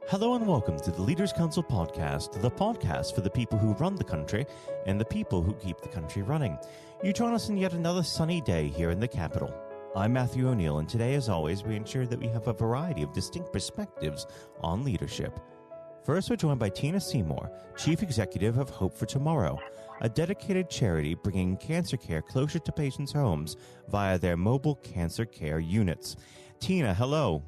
Hello and welcome to the Leaders Council podcast, the podcast for the people who run the country and the people who keep the country running. You join us in yet another sunny day here in the capital. I'm Matthew O'Neill, and today, as always, we ensure that we have a variety of distinct perspectives on leadership. First, we're joined by Tina Seymour, Chief Executive of Hope for Tomorrow, a dedicated charity bringing cancer care closer to patients' homes via their mobile cancer care units. Tina, hello.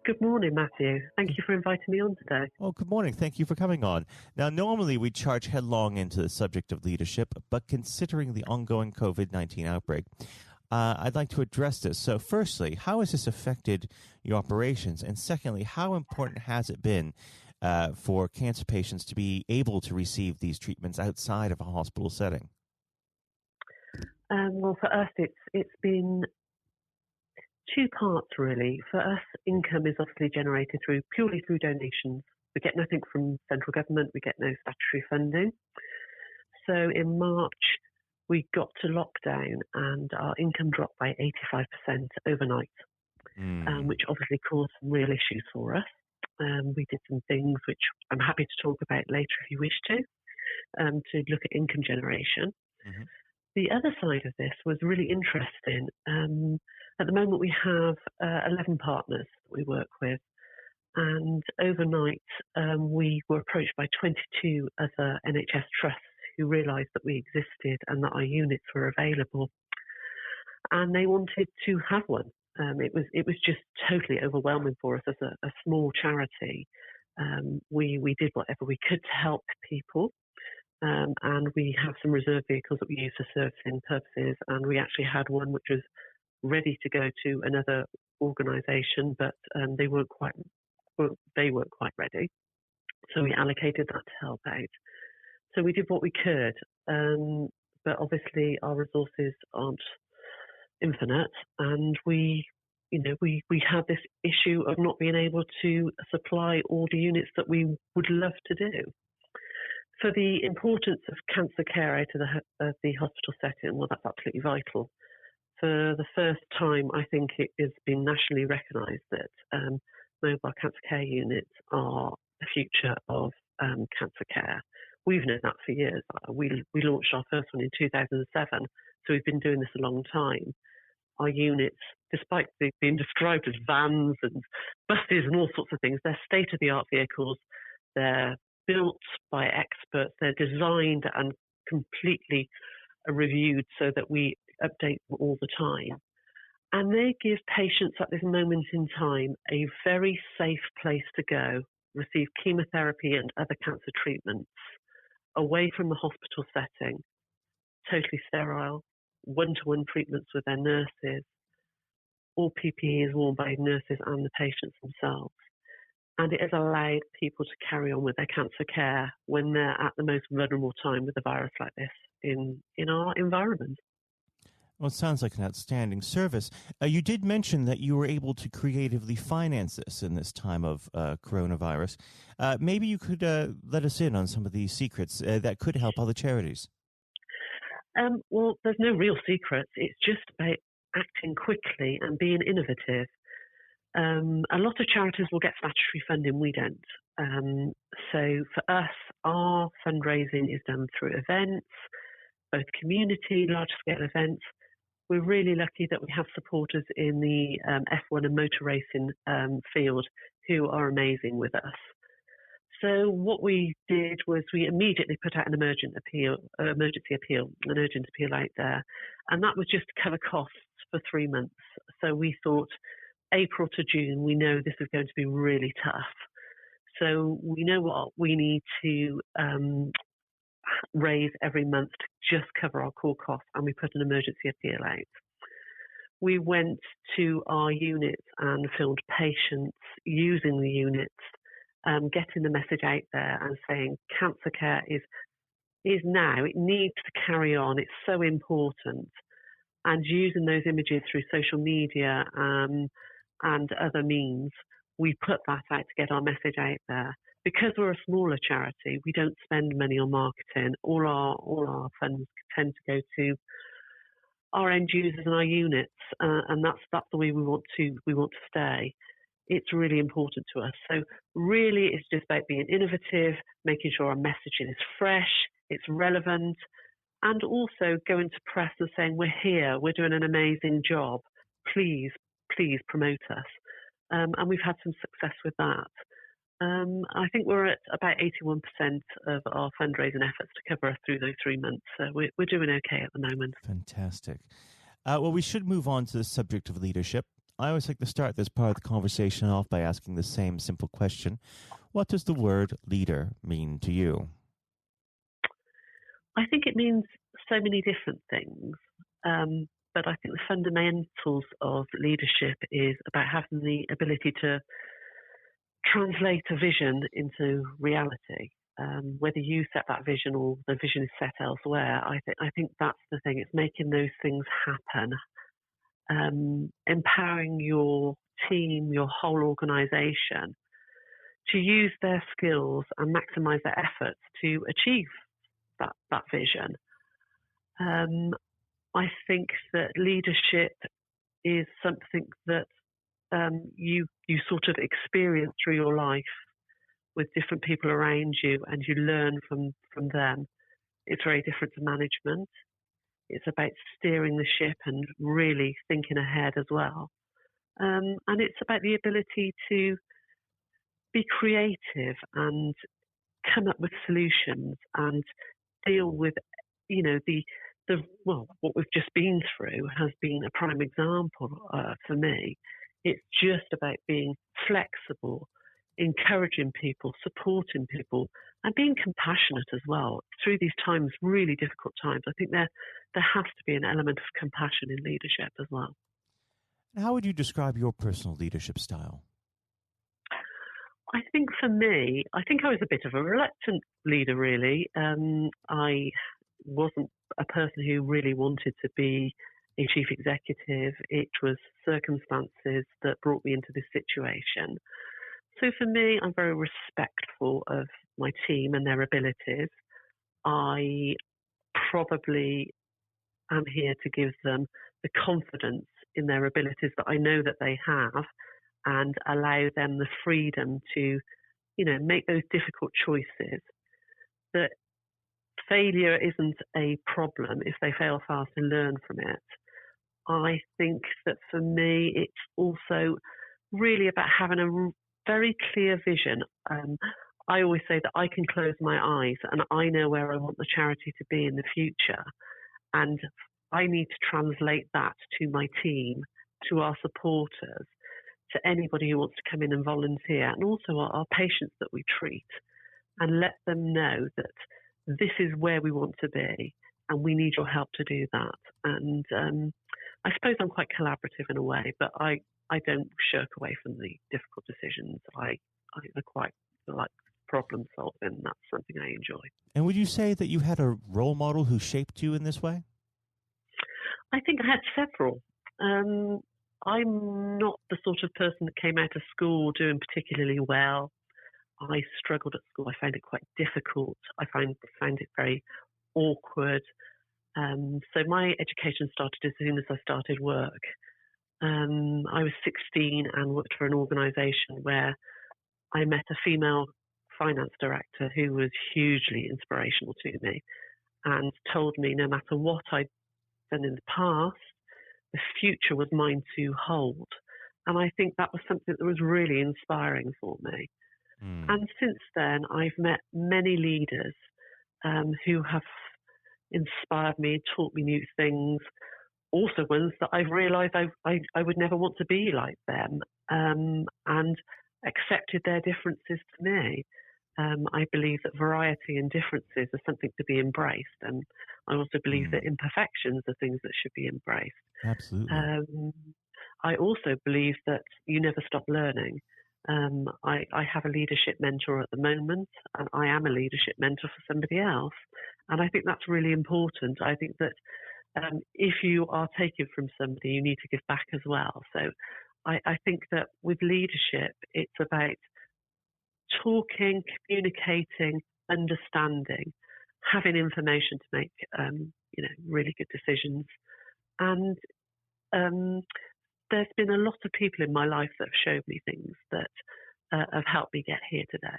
Good morning, Matthew. Thank you for inviting me on today. Well, good morning. Thank you for coming on. Now, normally we charge headlong into the subject of leadership, but considering the ongoing COVID-19 outbreak, I'd like to address this. So firstly, how has this affected your operations? And secondly, how important has it been for cancer patients to be able to receive these treatments outside of a hospital setting? Well, for us, it's been two parts, really. For us, income is obviously generated purely through donations. We get nothing from central government. We get no statutory funding. So in March, we got to lockdown and our income dropped by 85% overnight, which obviously caused some real issues for us. We did some things which I'm happy to talk about later if you wish to look at income generation. Mm-hmm. The other side of this was really interesting. At the moment, we have 11 partners that we work with, and overnight we were approached by 22 other NHS trusts who realised that we existed and that our units were available, and they wanted to have one. It was just totally overwhelming for us as a small charity. We did whatever we could to help people. And we have some reserve vehicles that we use for servicing purposes, and we actually had one which was ready to go to another organisation, but they weren't quite ready. So we allocated that to help out. So we did what we could, but obviously our resources aren't infinite, and we had this issue of not being able to supply all the units that we would love to do. For the importance of cancer care out of the hospital setting, well, that's absolutely vital. For the first time, I think it has been nationally recognised that mobile cancer care units are the future of cancer care. We've known that for years. We launched our first one in 2007, so we've been doing this a long time. Our units, despite being described as vans and buses and all sorts of things, they're state-of-the-art vehicles. They're built by experts. They're designed and completely reviewed so that we update them all the time. And they give patients at this moment in time a very safe place to go, receive chemotherapy and other cancer treatments away from the hospital setting, totally sterile, one-to-one treatments with their nurses. All PPE is worn by nurses and the patients themselves. And it has allowed people to carry on with their cancer care when they're at the most vulnerable time with a virus like this in our environment. Well, it sounds like an outstanding service. You did mention that you were able to creatively finance this in this time of coronavirus. Maybe you could let us in on some of these secrets that could help other charities. Well, there's no real secrets. It's just about acting quickly and being innovative. A lot of charities will get statutory funding, we don't. So for us, our fundraising is done through events, both community, large-scale events. We're really lucky that we have supporters in the F1 and motor racing field who are amazing with us. So what we did was we immediately put out an urgent appeal out there, and that was just to cover costs for 3 months. So we thought, April to June, we know this is going to be really tough. So we know what we need to raise every month to just cover our core costs, and we put an emergency appeal out. We went to our units and filmed patients using the units, getting the message out there and saying cancer care is now, it needs to carry on, it's so important. And using those images through social media and other means, we put that out to get our message out there. Because we're a smaller charity, we don't spend money on marketing. All our funds tend to go to our end users and our units, and that's the way we want to stay. it's really important to us. So really it's just about being innovative, making sure our messaging is fresh, it's relevant, and also going to press and saying, we're here, we're doing an amazing job, please promote us. And we've had some success with that. I think we're at about 81% of our fundraising efforts to cover us through those 3 months. So we're doing okay at the moment. Fantastic. Well, we should move on to the subject of leadership. I always like to start this part of the conversation off by asking the same simple question. What does the word leader mean to you? I think it means so many different things. But I think the fundamentals of leadership is about having the ability to translate a vision into reality. Whether you set that vision or the vision is set elsewhere, I think that's the thing. It's making those things happen, empowering your team, your whole organisation, to use their skills and maximise their efforts to achieve that vision. I think that leadership is something that you sort of experience through your life with different people around you, and you learn from them. It's very different to management. It's about steering the ship and really thinking ahead as well. And it's about the ability to be creative and come up with solutions and deal with, what we've just been through has been a prime example for me. It's just about being flexible, encouraging people, supporting people, and being compassionate as well. Through these times, really difficult times, I think there has to be an element of compassion in leadership as well. How would you describe your personal leadership style? I think for me, I was a bit of a reluctant leader, really. I wasn't a person who really wanted to be a chief executive. It was circumstances that brought me into this situation. So for me, I'm very respectful of my team and their abilities. I probably am here to give them the confidence in their abilities that I know that they have, and allow them the freedom to, make those difficult choices. That failure isn't a problem if they fail fast and learn from it. I think that for me, it's also really about having a very clear vision. I always say that I can close my eyes and I know where I want the charity to be in the future. And I need to translate that to my team, to our supporters, to anybody who wants to come in and volunteer, and also our patients that we treat, and let them know that this is where we want to be and we need your help to do that. And I suppose I'm quite collaborative in a way, but I don't shirk away from the difficult decisions. I quite like problem solving. That's something I enjoy. And would you say that you had a role model who shaped you in this way? I think I had several. I'm not the sort of person that came out of school doing particularly well. I struggled at school. I found it quite difficult. I found it very awkward. So my education started as soon as I started work. I was 16 and worked for an organisation where I met a female finance director who was hugely inspirational to me and told me no matter what I'd done in the past, the future was mine to hold. And I think that was something that was really inspiring for me. And since then, I've met many leaders who have inspired me, taught me new things, also ones that I've realised I would never want to be like them, and accepted their differences to me. I believe that variety and differences are something to be embraced, and I also believe that imperfections are things that should be embraced. Absolutely. I also believe that you never stop learning. I have a leadership mentor at the moment, and I am a leadership mentor for somebody else. And I think that's really important. I think that if you are taking from somebody, you need to give back as well. So I think that with leadership, it's about talking, communicating, understanding, having information to make really good decisions, and there's been a lot of people in my life that have showed me things that have helped me get here today.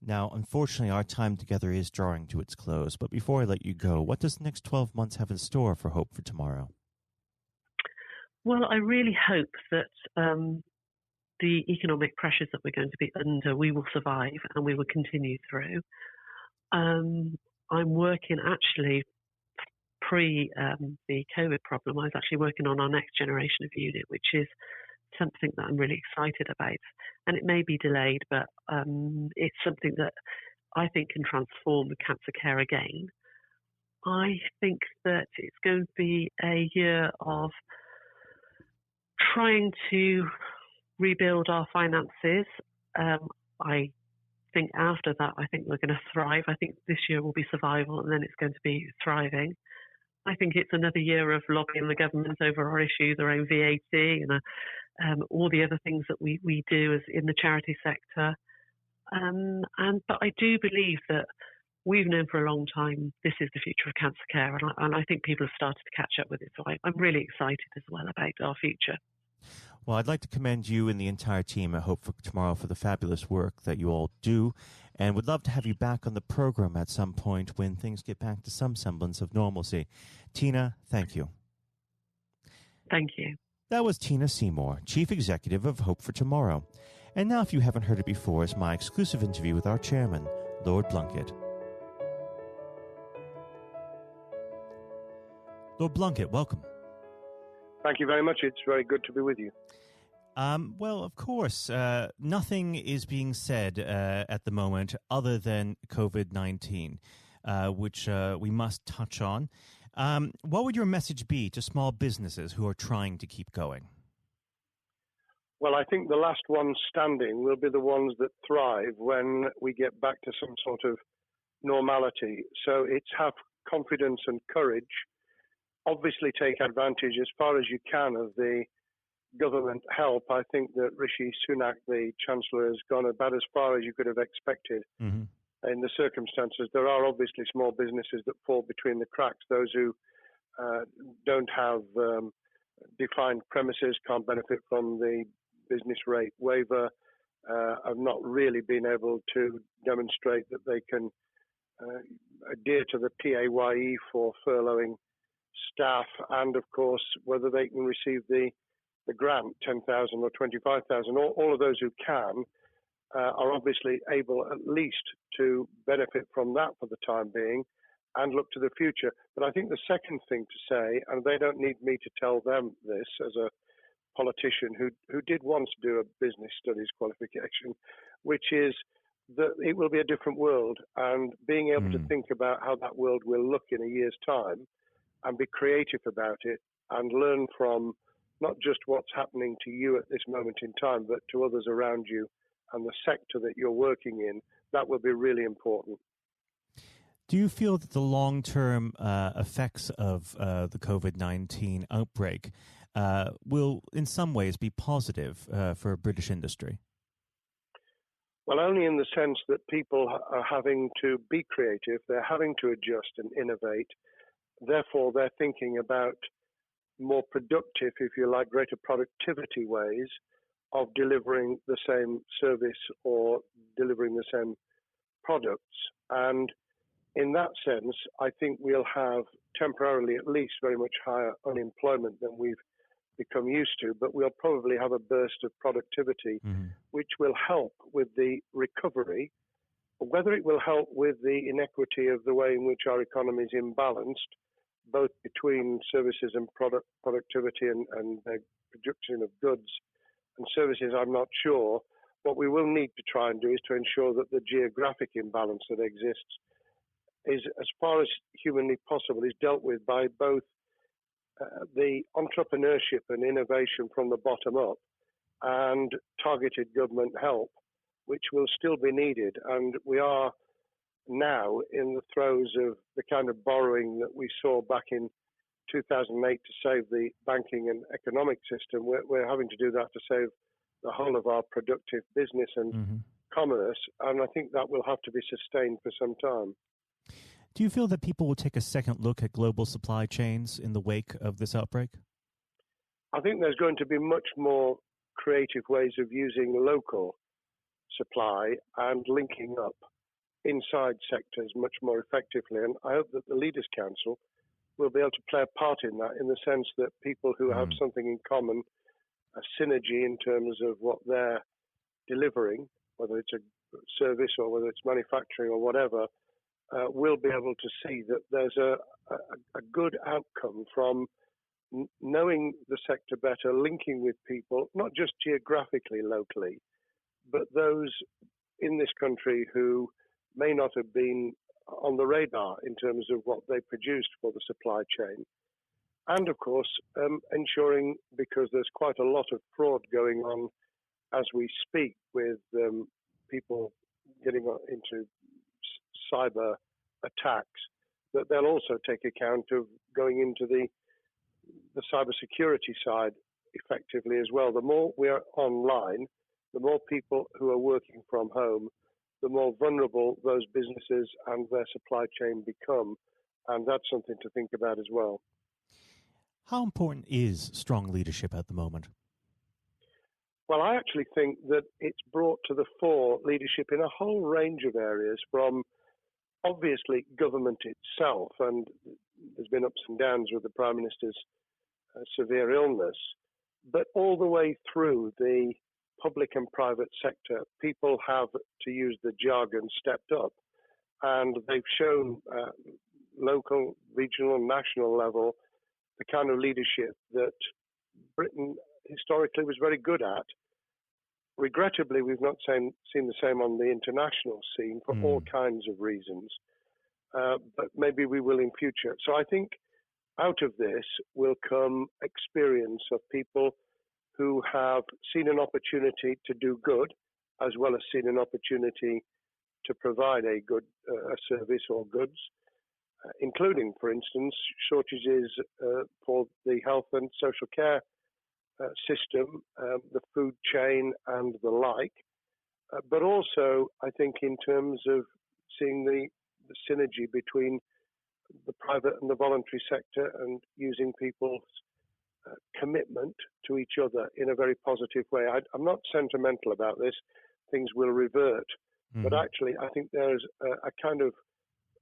Now, unfortunately, our time together is drawing to its close. But before I let you go, what does the next 12 months have in store for Hope for Tomorrow? Well, I really hope that the economic pressures that we're going to be under, we will survive and we will continue through. I'm working actually pre the COVID problem. I was actually working on our next generation of unit, which is something that I'm really excited about. And it may be delayed, but it's something that I think can transform cancer care again. I think that it's going to be a year of trying to rebuild our finances. I think after that, I think we're going to thrive. I think this year will be survival, and then it's going to be thriving. I think it's another year of lobbying the government over our issues around VAT and all the other things that we do as in the charity sector. But I do believe that we've known for a long time this is the future of cancer care, and I think people have started to catch up with it. So I'm really excited as well about our future. Well, I'd like to commend you and the entire team at Hope for Tomorrow for the fabulous work that you all do, and would love to have you back on the program at some point when things get back to some semblance of normalcy. Tina, thank you. Thank you. That was Tina Seymour, Chief Executive of Hope for Tomorrow. And now, if you haven't heard it before, is my exclusive interview with our chairman, Lord Blunkett. Lord Blunkett, welcome. Thank you very much. It's very good to be with you. Well, of course, nothing is being said at the moment other than COVID-19, which we must touch on. What would your message be to small businesses who are trying to keep going? Well, I think the last ones standing will be the ones that thrive when we get back to some sort of normality. So it's have confidence and courage. Obviously, take advantage as far as you can of the government help. I think that Rishi Sunak, the Chancellor, has gone about as far as you could have expected in the circumstances. There are obviously small businesses that fall between the cracks, those who don't have defined premises, can't benefit from the business rate waiver, have not really been able to demonstrate that they can adhere to the PAYE for furloughing staff, and of course whether they can receive the grant, 10,000 or 25,000. All of those who can are obviously able at least to benefit from that for the time being and look to the future. But I think the second thing to say, and they don't need me to tell them this as a politician who did once do a business studies qualification, which is that it will be a different world, and being able to think about how that world will look in a year's time and be creative about it and learn from not just what's happening to you at this moment in time, but to others around you and the sector that you're working in, that will be really important. Do you feel that the long-term effects of the COVID-19 outbreak will in some ways be positive for British industry? Well, only in the sense that people are having to be creative, they're having to adjust and innovate. Therefore, they're thinking about more productive, if you like, greater productivity ways of delivering the same service or delivering the same products. And in that sense, I think we'll have temporarily at least very much higher unemployment than we've become used to, but we'll probably have a burst of productivity, which will help with the recovery. Whether it will help with the inequity of the way in which our economy is imbalanced, both between services and productivity and the production of goods and services, I'm not sure. What we will need to try and do is to ensure that the geographic imbalance that exists is, as far as humanly possible, is dealt with by both the entrepreneurship and innovation from the bottom up and targeted government help, which will still be needed. And we are now in the throes of the kind of borrowing that we saw back in 2008 to save the banking and economic system. We're having to do that to save the whole of our productive business and commerce, and I think that will have to be sustained for some time. Do you feel that people will take a second look at global supply chains in the wake of this outbreak? I think there's going to be much more creative ways of using local supply and linking up inside sectors much more effectively. And I hope that the Leaders' Council will be able to play a part in that, in the sense that people who have something in common, a synergy in terms of what they're delivering, whether it's a service or whether it's manufacturing or whatever, will be able to see that there's a good outcome from knowing the sector better, linking with people, not just geographically, locally, but those in this country who may not have been on the radar in terms of what they produced for the supply chain. And of course, ensuring, because there's quite a lot of fraud going on as we speak, with people getting into cyber attacks, that they'll also take account of going into the cybersecurity side effectively as well. The more we are online, the more people who are working from home, the more vulnerable those businesses and their supply chain become. And that's something to think about as well. How important is strong leadership at the moment? Well, I actually think that it's brought to the fore leadership in a whole range of areas, from obviously government itself, and there's been ups and downs with the Prime Minister's severe illness, but all the way through the public and private sector. People have, to use the jargon, stepped up, and they've shown local, regional, and national level the kind of leadership that Britain historically was very good at. Regrettably, we've not seen the same on the international scene for all kinds of reasons, but maybe we will in future. So I think out of this will come experience of people who have seen an opportunity to do good, as well as seen an opportunity to provide a good service or goods, including, for instance, shortages for the health and social care system, the food chain and the like, but also I think in terms of seeing the synergy between the private and the voluntary sector, and using people's commitment to each other in a very positive way. I'm not sentimental about this. Things will revert. But actually, I think there's a kind of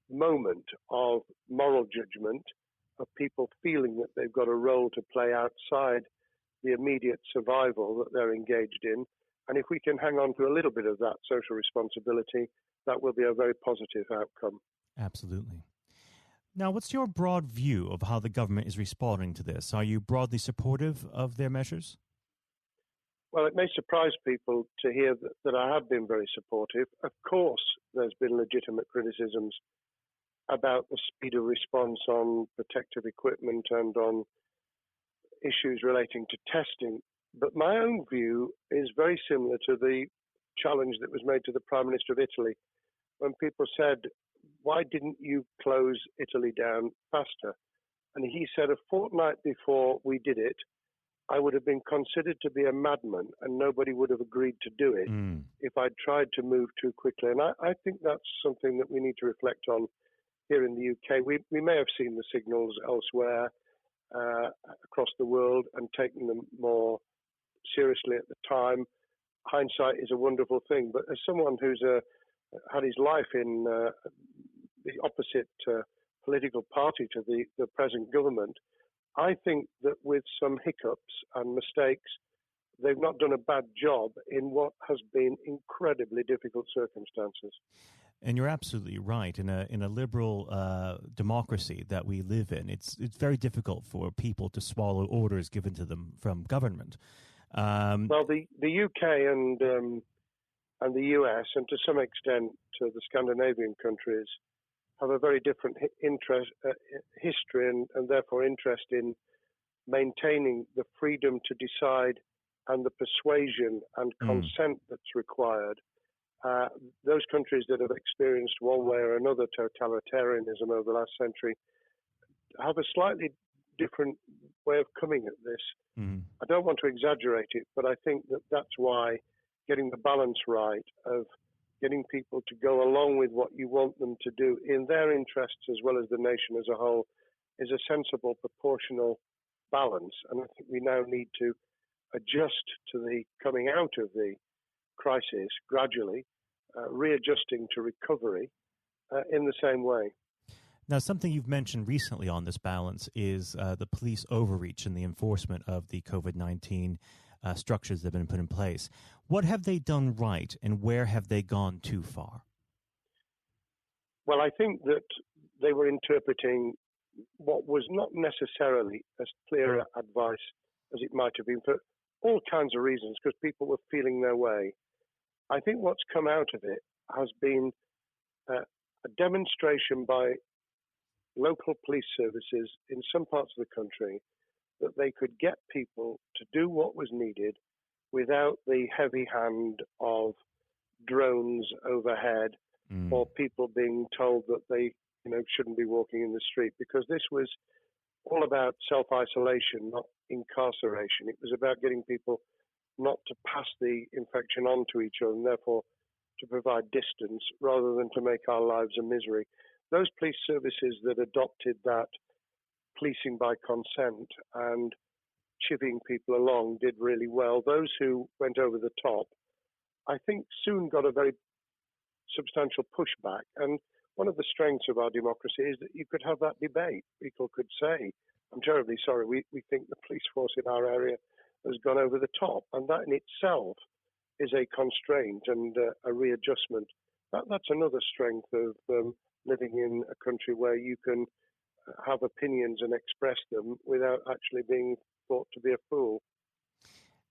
moment of moral judgment, of people feeling that they've got a role to play outside the immediate survival that they're engaged in. And if we can hang on to a little bit of that social responsibility, that will be a very positive outcome. Absolutely. Now, what's your broad view of how the government is responding to this? Are you broadly supportive of their measures? Well, it may surprise people to hear that I have been very supportive. Of course, there's been legitimate criticisms about the speed of response on protective equipment and on issues relating to testing. But my own view is very similar to the challenge that was made to the Prime Minister of Italy, when people said, why didn't you close Italy down faster? And he said, a fortnight before we did it, I would have been considered to be a madman, and nobody would have agreed to do it if I'd tried to move too quickly. And I think that's something that we need to reflect on here in the UK. We may have seen the signals elsewhere across the world and taken them more seriously at the time. Hindsight is a wonderful thing, but as someone who's had his life in the opposite political party to the present government, I think that with some hiccups and mistakes, they've not done a bad job in what has been incredibly difficult circumstances. And you're absolutely right. In a liberal democracy that we live in, it's very difficult for people to swallow orders given to them from government. Well, the UK and the US, and to some extent the Scandinavian countries, have a very different history and therefore interest in maintaining the freedom to decide and the persuasion and consent that's required. Those countries that have experienced one way or another totalitarianism over the last century have a slightly different way of coming at this. I don't want to exaggerate it, but I think that that's why getting the balance right of getting people to go along with what you want them to do in their interests as well as the nation as a whole is a sensible, proportional balance. And I think we now need to adjust to the coming out of the crisis gradually, readjusting to recovery in the same way. Now, something you've mentioned recently on this balance is the police overreach in the enforcement of the COVID-19 structures that have been put in place. What have they done right, and where have they gone too far? Well, I think that they were interpreting what was not necessarily as clear advice as it might have been for all kinds of reasons, because people were feeling their way. I think what's come out of it has been a demonstration by local police services in some parts of the country that they could get people to do what was needed without the heavy hand of drones overhead or people being told that they shouldn't be walking in the street, because this was all about self-isolation, not incarceration. It was about getting people not to pass the infection on to each other and therefore to provide distance rather than to make our lives a misery. Those police services that adopted that policing by consent and chivying people along did really well. Those who went over the top, I think, soon got a very substantial pushback. And one of the strengths of our democracy is that you could have that debate. People could say, I'm terribly sorry, we think the police force in our area has gone over the top. And that in itself is a constraint and a readjustment. That's another strength of living in a country where you can have opinions and express them without actually being thought to be a fool.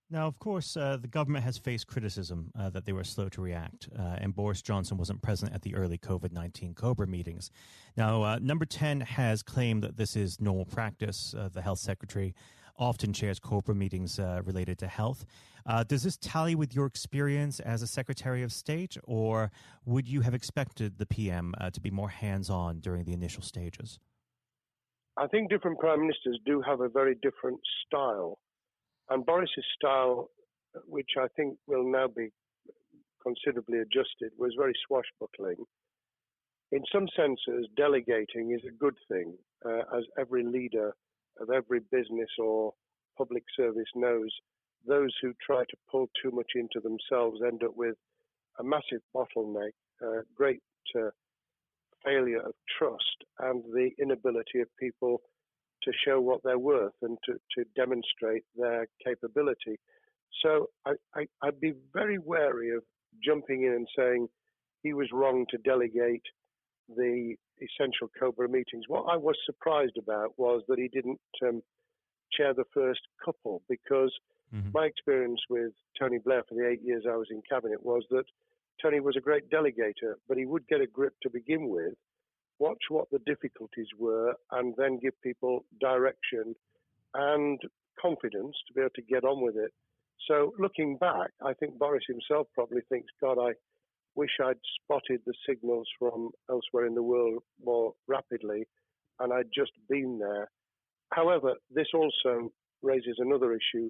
Now, of course, the government has faced criticism that they were slow to react, and Boris Johnson wasn't present at the early COVID-19 COBRA meetings. Now, Number 10 has claimed that this is normal practice. The health secretary often chairs COBRA meetings related to health. Does this tally with your experience as a Secretary of State, or would you have expected the PM to be more hands-on during the initial stages? I think different prime ministers do have a very different style. And Boris's style, which I think will now be considerably adjusted, was very swashbuckling. In some senses, delegating is a good thing, as every leader of every business or public service knows. Those who try to pull too much into themselves end up with a massive bottleneck, great failure of trust, and the inability of people to show what they're worth and to demonstrate their capability. So I'd be very wary of jumping in and saying he was wrong to delegate the essential COBRA meetings. What I was surprised about was that he didn't chair the first couple, because my experience with Tony Blair for the 8 years I was in cabinet was that Tony was a great delegator, but he would get a grip to begin with, watch what the difficulties were, and then give people direction and confidence to be able to get on with it. So looking back, I think Boris himself probably thinks, God, I wish I'd spotted the signals from elsewhere in the world more rapidly, and I'd just been there. However, this also raises another issue.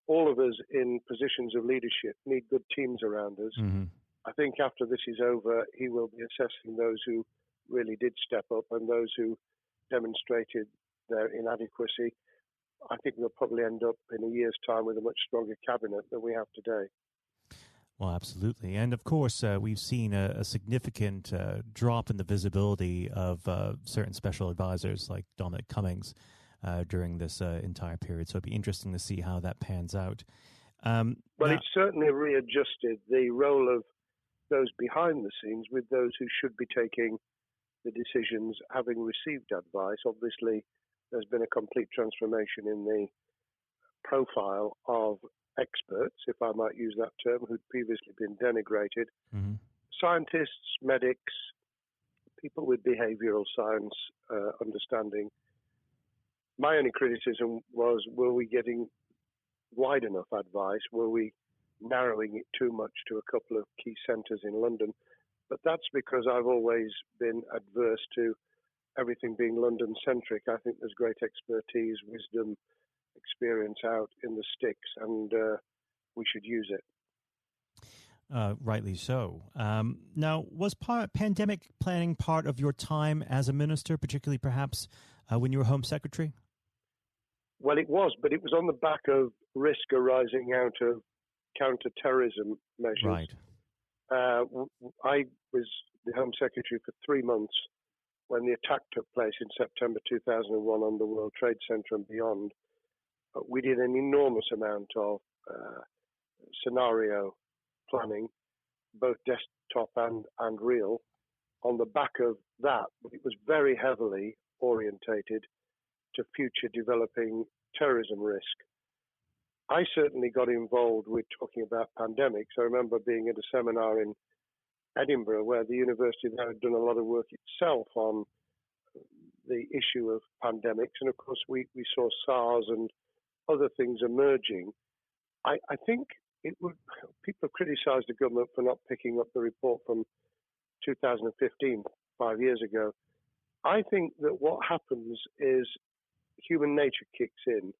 All of us in positions of leadership need good teams around us. I think after this is over, he will be assessing those who really did step up and those who demonstrated their inadequacy. I think we'll probably end up in a year's time with a much stronger cabinet than we have today. Well, absolutely. And of course, we've seen a significant drop in the visibility of certain special advisors like Dominic Cummings during this entire period. So it'd be interesting to see how that pans out. Well, it's certainly readjusted the role of those behind the scenes with those who should be taking the decisions, having received advice. Obviously, there's been a complete transformation in the profile of experts, if I might use that term, who'd previously been denigrated. Scientists, medics, people with behavioral science understanding. My only criticism was, were we getting wide enough advice? Were we narrowing it too much to a couple of key centres in London? But that's because I've always been adverse to everything being London-centric. I think there's great expertise, wisdom, experience out in the sticks, and we should use it. Rightly so. Now, was pandemic planning part of your time as a minister, particularly perhaps when you were Home Secretary? Well, it was, but it was on the back of risk arising out of counter-terrorism measures. Right. I was the Home Secretary for 3 months when the attack took place in September 2001 on the World Trade Center and beyond. We did an enormous amount of scenario planning, both desktop and real. On the back of that, it was very heavily orientated to future developing terrorism risk. I certainly got involved with talking about pandemics. I remember being at a seminar in Edinburgh where the university there had done a lot of work itself on the issue of pandemics. And of course, we saw SARS and other things emerging. I think people have criticized the government for not picking up the report from 2015, 5 years ago. I think that what happens is human nature kicks in.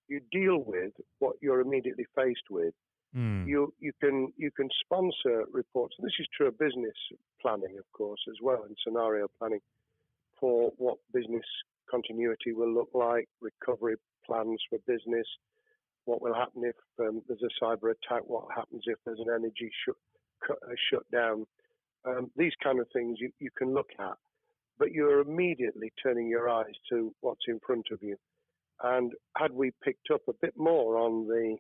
You deal with what you're immediately faced with. You can sponsor reports, and this is true of business planning, of course, as well, and scenario planning for what business continuity will look like, recovery plans for business, what will happen if there's a cyber attack, what happens if there's an energy shutdown. These kind of things you can look at, but you're immediately turning your eyes to what's in front of you. And had we picked up a bit more on the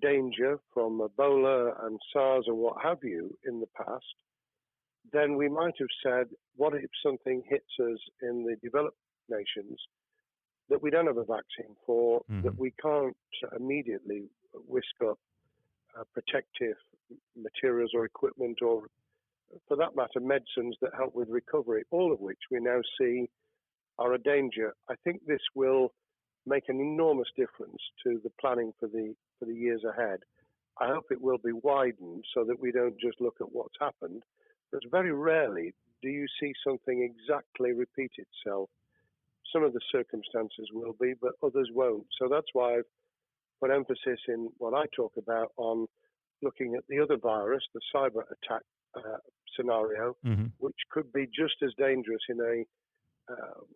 danger from Ebola and SARS and what have you in the past, then we might have said, what if something hits us in the developed nations that we don't have a vaccine for, that we can't immediately whisk up protective materials or equipment, or for that matter, medicines that help with recovery, all of which we now see are a danger. I think this will make an enormous difference to the planning for the years ahead. I hope it will be widened so that we don't just look at what's happened, but very rarely do you see something exactly repeat itself. Some of the circumstances will be, but others won't. So that's why I've put emphasis in what I talk about on looking at the other virus, the cyber attack scenario, which could be just as dangerous in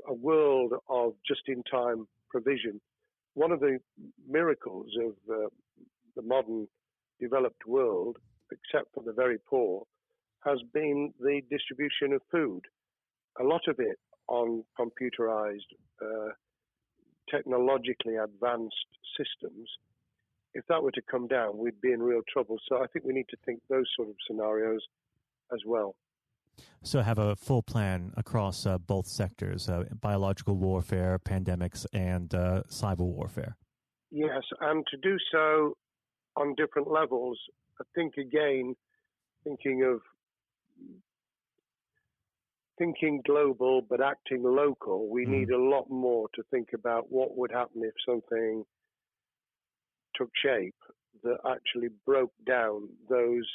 a world of just-in-time provision. One of the miracles of the modern developed world, except for the very poor, has been the distribution of food. A lot of it on computerized, technologically advanced systems. If that were to come down, we'd be in real trouble. So I think we need to think those sort of scenarios as well. So have a full plan across both sectors, biological warfare, pandemics, and cyber warfare. Yes, and to do so on different levels. I think, again, thinking global but acting local, we need a lot more to think about what would happen if something took shape that actually broke down those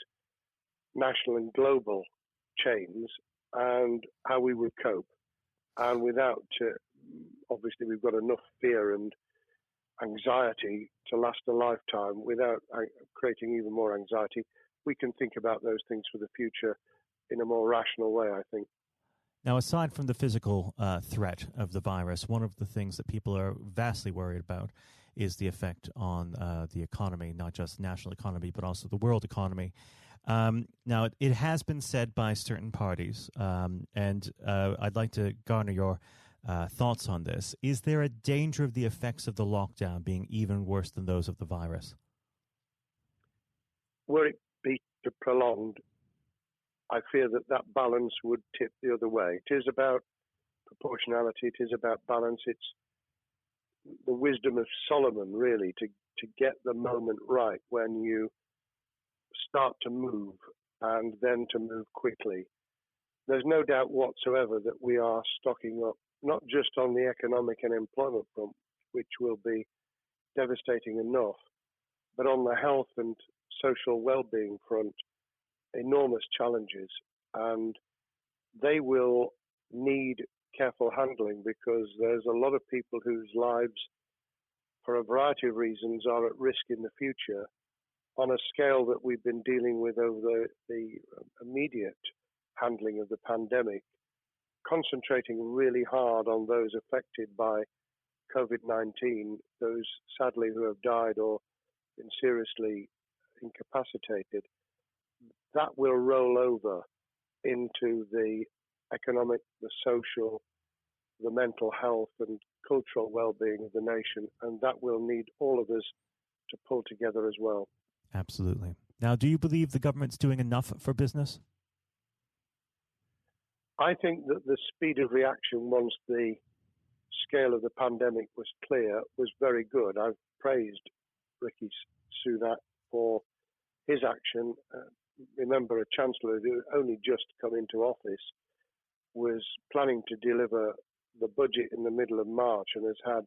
national and global chains and how we would cope. And without, obviously, we've got enough fear and anxiety to last a lifetime. Without creating even more anxiety, we can think about those things for the future in a more rational way, I think. Now, aside from the physical threat of the virus, one of the things that people are vastly worried about is the effect on the economy, not just national economy, but also the world economy. Now, it has been said by certain parties, and I'd like to garner your thoughts on this. Is there a danger of the effects of the lockdown being even worse than those of the virus? Were it be prolonged, I fear that balance would tip the other way. It is about proportionality. It is about balance. It's the wisdom of Solomon, really, to get the moment right when you start to move and then to move quickly. There's no doubt whatsoever that we are stocking up, not just on the economic and employment front, which will be devastating enough, but on the health and social well-being front, enormous challenges. And they will need careful handling because there's a lot of people whose lives, for a variety of reasons, are at risk in the future on a scale that we've been dealing with over the immediate handling of the pandemic, concentrating really hard on those affected by COVID-19, those sadly who have died or been seriously incapacitated, that will roll over into the economic, the social, the mental health and cultural well-being of the nation, and that will need all of us to pull together as well. Absolutely. Now, do you believe the government's doing enough for business? I think that the speed of reaction once the scale of the pandemic was clear was very good. I've praised Rishi Sunak for his action. Remember, a chancellor who only just come into office was planning to deliver the budget in the middle of March and has had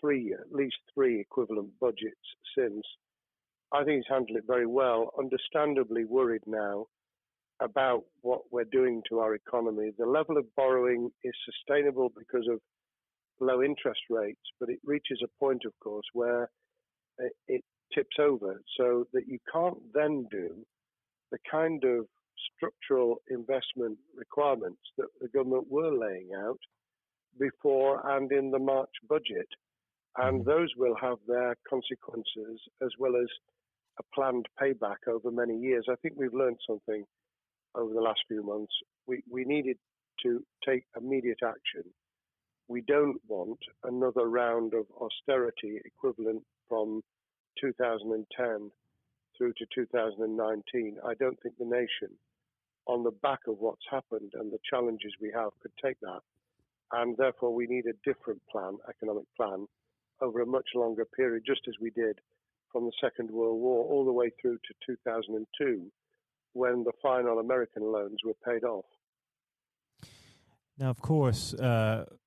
at least three equivalent budgets since. I think he's handled it very well. Understandably worried now about what we're doing to our economy. The level of borrowing is sustainable because of low interest rates, but it reaches a point, of course, where it tips over so that you can't then do the kind of structural investment requirements that the government were laying out before and in the March budget. And those will have their consequences as well as a planned payback over many years. I think we've learned something over the last few months. We needed to take immediate action. We don't want another round of austerity equivalent from 2010 through to 2019. I don't think the nation, on the back of what's happened and the challenges we have, could take that. And therefore, we need a different plan, economic plan, over a much longer period, just as we did from the Second World War all the way through to 2002, when the final American loans were paid off. Now, of course,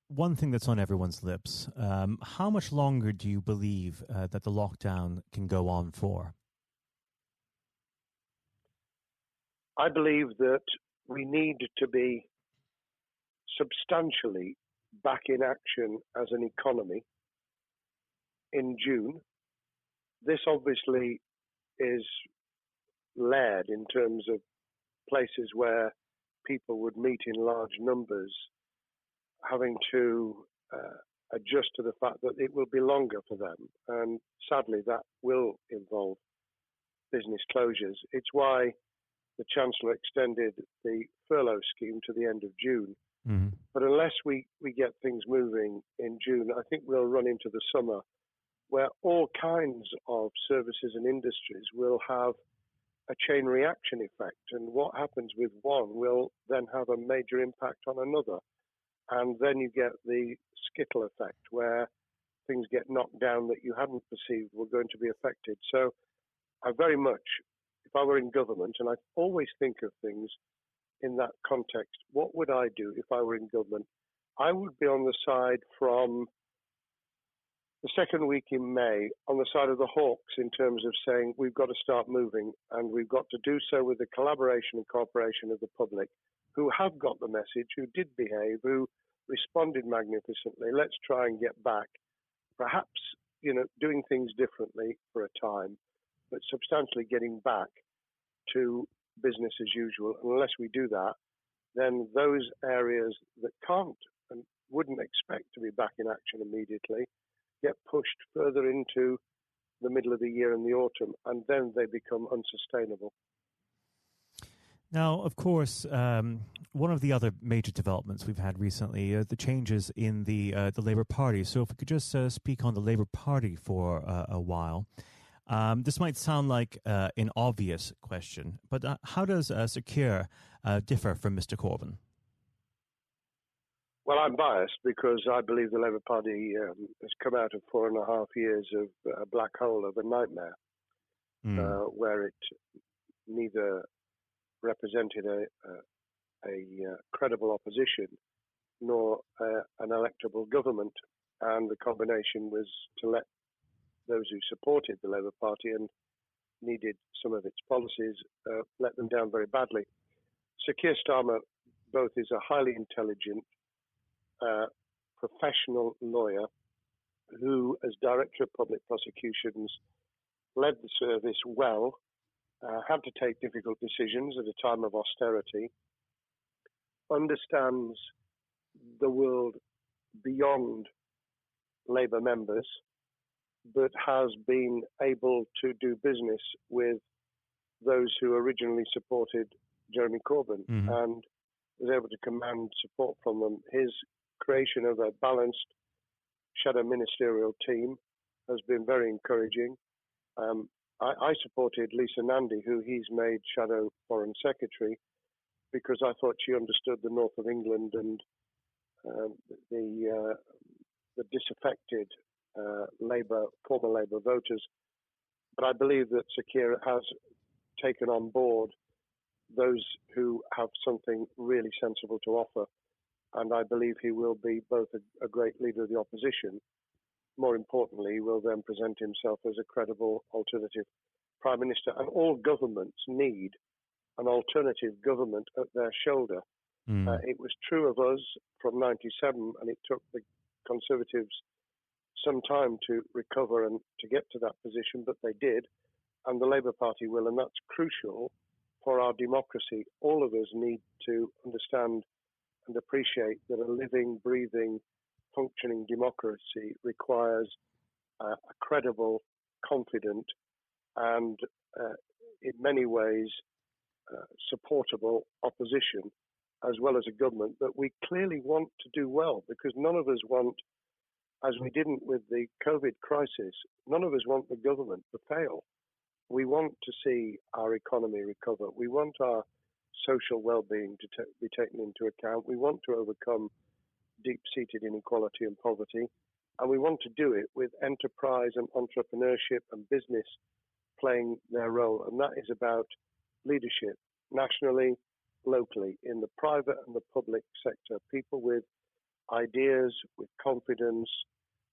one thing that's on everyone's lips, how much longer do you believe that the lockdown can go on for? I believe that we need to be substantially back in action as an economy in June. This obviously is led in terms of places where people would meet in large numbers, having to adjust to the fact that it will be longer for them. And sadly, that will involve business closures. It's why the Chancellor extended the furlough scheme to the end of June. Mm-hmm. But unless we get things moving in June, I think we'll run into the summer where all kinds of services and industries will have a chain reaction effect. And what happens with one will then have a major impact on another. And then you get the skittle effect where things get knocked down that you hadn't perceived were going to be affected. So I very much, if I were in government, and I always think of things in that context, what would I do if I were in government? I would be on the side from the second week in May, on the side of the hawks in terms of saying we've got to start moving, and we've got to do so with the collaboration and cooperation of the public who have got the message, who did behave, who responded magnificently. Let's try and get back, perhaps, doing things differently for a time, but substantially getting back to business as usual. And unless we do that, then those areas that can't and wouldn't expect to be back in action immediately get pushed further into the middle of the year and the autumn, and then they become unsustainable. Now, of course, one of the other major developments we've had recently are the changes in the Labour Party. So if we could just speak on the Labour Party for a while. This might sound like an obvious question, but how does Sir Keir differ from Mr. Corbyn? Well, I'm biased because I believe the Labour Party has come out of 4.5 years of a black hole of a nightmare, where it neither represented a credible opposition nor an electable government, and the combination was to let those who supported the Labour Party and needed some of its policies let them down very badly. Sir Keir Starmer both is a highly intelligent, professional lawyer who, as Director of Public Prosecutions, led the service well, had to take difficult decisions at a time of austerity, understands the world beyond Labour members, but has been able to do business with those who originally supported Jeremy Corbyn and was able to command support from them. His creation of a balanced shadow ministerial team has been very encouraging. I supported Lisa Nandy, who he's made Shadow Foreign Secretary, because I thought she understood the north of England and the disaffected former Labour voters. But I believe that Sir Keir has taken on board those who have something really sensible to offer, and I believe he will be both a great leader of the opposition. More importantly, he will then present himself as a credible alternative Prime Minister. And all governments need an alternative government at their shoulder. It was true of us from 97, and it took the Conservatives some time to recover and to get to that position, but they did, and the Labour Party will, and that's crucial for our democracy. All of us need to understand and appreciate that a living, breathing, functioning democracy requires a credible, confident, and in many ways supportable opposition, as well as a government that we clearly want to do well, because none of us want, as we didn't with the COVID crisis, none of us want the government to fail. We want to see our economy recover. We want our social well-being to be taken into account. We want to overcome deep-seated inequality and poverty, and we want to do it with enterprise and entrepreneurship and business playing their role. And that is about leadership nationally, locally, in the private and the public sector, people with ideas, with confidence,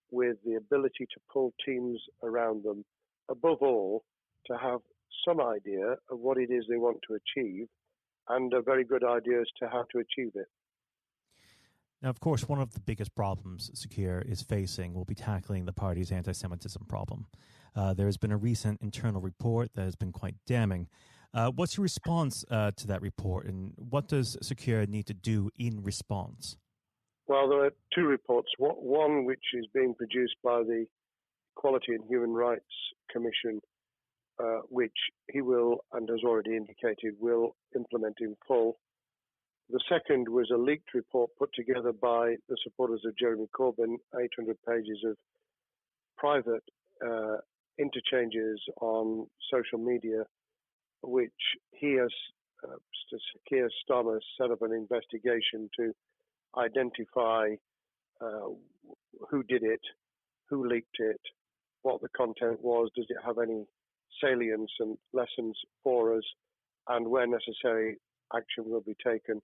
with the ability to pull teams around them, above all, to have some idea of what it is they want to achieve and a very good idea as to how to achieve it. Now, of course, one of the biggest problems Sir Keir is facing will be tackling the party's anti-Semitism problem. There has been a recent internal report that has been quite damning. What's your response to that report, and what does Sir Keir need to do in response? Well, there are two reports. One which is being produced by the Equality and Human Rights Commission, which he will, and has already indicated, will implement in full. The second was a leaked report put together by the supporters of Jeremy Corbyn, 800 pages of private interchanges on social media, which he has, Keir Starmer, set up an investigation to identify who did it, who leaked it, what the content was, does it have any salience and lessons for us, and where necessary, action will be taken.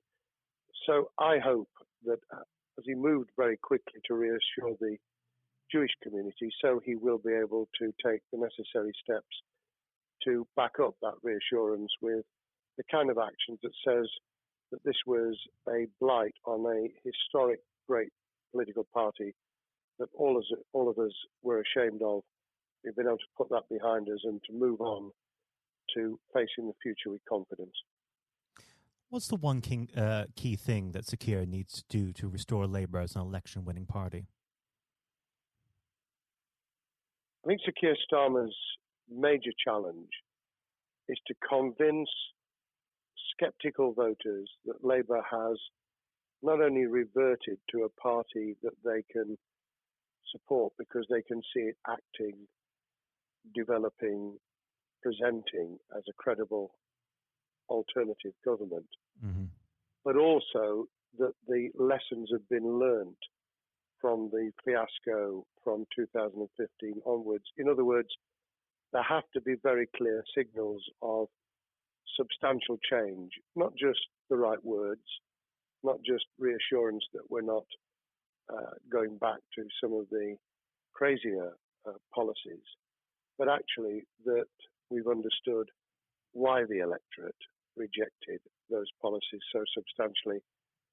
So I hope that as he moved very quickly to reassure the Jewish community, so he will be able to take the necessary steps to back up that reassurance with the kind of actions that says that this was a blight on a historic, great political party that all of us were ashamed of. We've been able to put that behind us and to move on to facing the future with confidence. What's the one key thing that Sir Keir needs to do to restore Labour as an election-winning party? I think Sir Keir Starmer's major challenge is to convince sceptical voters that Labour has not only reverted to a party that they can support because they can see it acting, developing, presenting as a credible alternative government, but also that the lessons have been learned from the fiasco from 2015 onwards. In other words, there have to be very clear signals of substantial change, not just the right words, not just reassurance that we're not going back to some of the crazier policies, but actually that we've understood why the electorate rejected those policies so substantially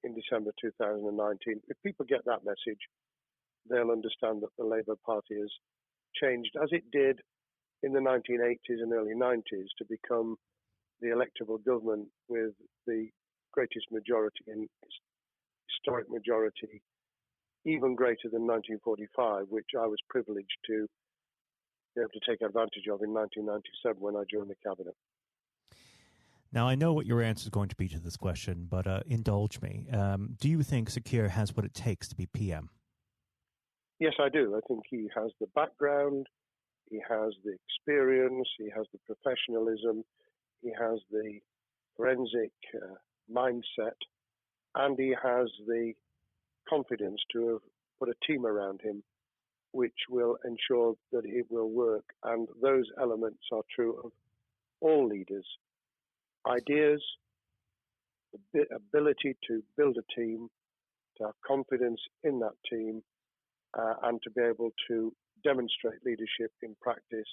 in December 2019. If people get that message, they'll understand that the Labour Party has changed, as it did in the 1980s and early 90s, to become the electable government with the greatest majority and historic majority even greater than 1945, which I was privileged to be able to take advantage of in 1997 when I joined the cabinet. Now, I know what your answer is going to be to this question, but indulge me. Do you think Sir Keir has what it takes to be PM? Yes, I do. I think he has the background, he has the experience, he has the professionalism, he has the forensic mindset, and he has the confidence to have put a team around him which will ensure that it will work. And those elements are true of all leaders. Ideas, the ability to build a team, to have confidence in that team, and to be able to demonstrate leadership in practice,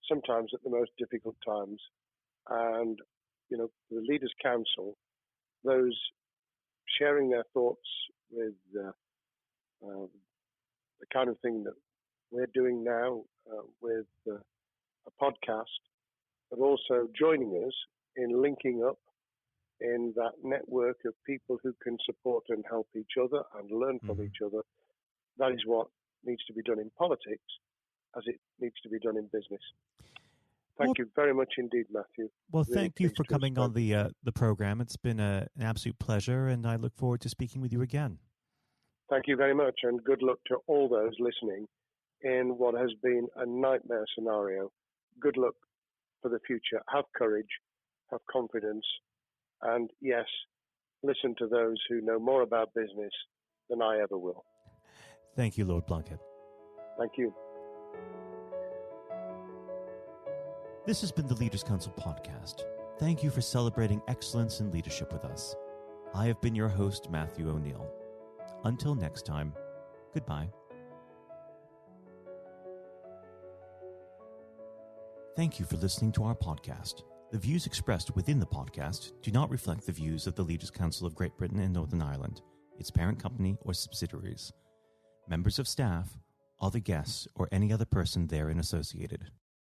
sometimes at the most difficult times. And, the Leaders' Council, those sharing their thoughts with the kind of thing that we're doing now with a podcast, but also joining us in linking up in that network of people who can support and help each other and learn from each other. That is what needs to be done in politics as it needs to be done in business. Thank you very much indeed, Matthew. Well, thank you for coming on the program. It's been an absolute pleasure, and I look forward to speaking with you again. Thank you very much, and good luck to all those listening in what has been a nightmare scenario. Good luck for the future. Have courage, have confidence, and yes, listen to those who know more about business than I ever will. Thank you, Lord Blunkett. Thank you. This has been the Leaders' Council podcast. Thank you for celebrating excellence in leadership with us. I have been your host, Matthew O'Neill. Until next time, goodbye. Thank you for listening to our podcast. The views expressed within the podcast do not reflect the views of the Leaders' Council of Great Britain and Northern Ireland, its parent company or subsidiaries, members of staff, other guests, or any other person therein associated.